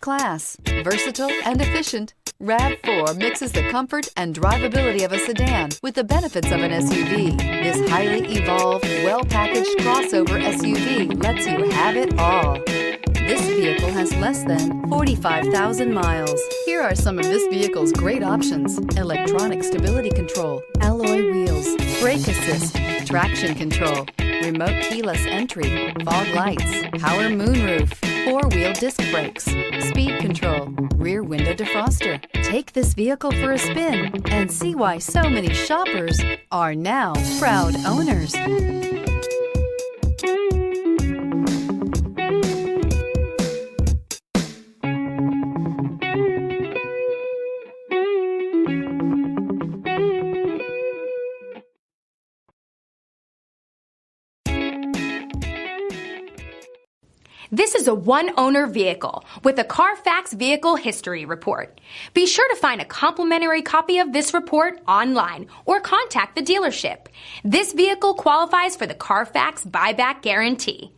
first class. Versatile and efficient, RAV4 mixes the comfort and drivability of a sedan with the benefits of an SUV. This highly evolved, well-packaged crossover SUV lets you have it all. This vehicle has less than 45,000 miles. Here are some of this vehicle's great options: electronic stability control, alloy wheels, brake assist, traction control, remote keyless entry, fog lights, power moonroof, four-wheel disc brakes, speed control, rear window defroster. Take this vehicle for a spin and see why so many shoppers are now proud owners. This is a one-owner vehicle with a CARFAX Vehicle History Report. Be sure to find a complimentary copy of this report online or contact the dealership. This vehicle qualifies for the CARFAX Buyback Guarantee.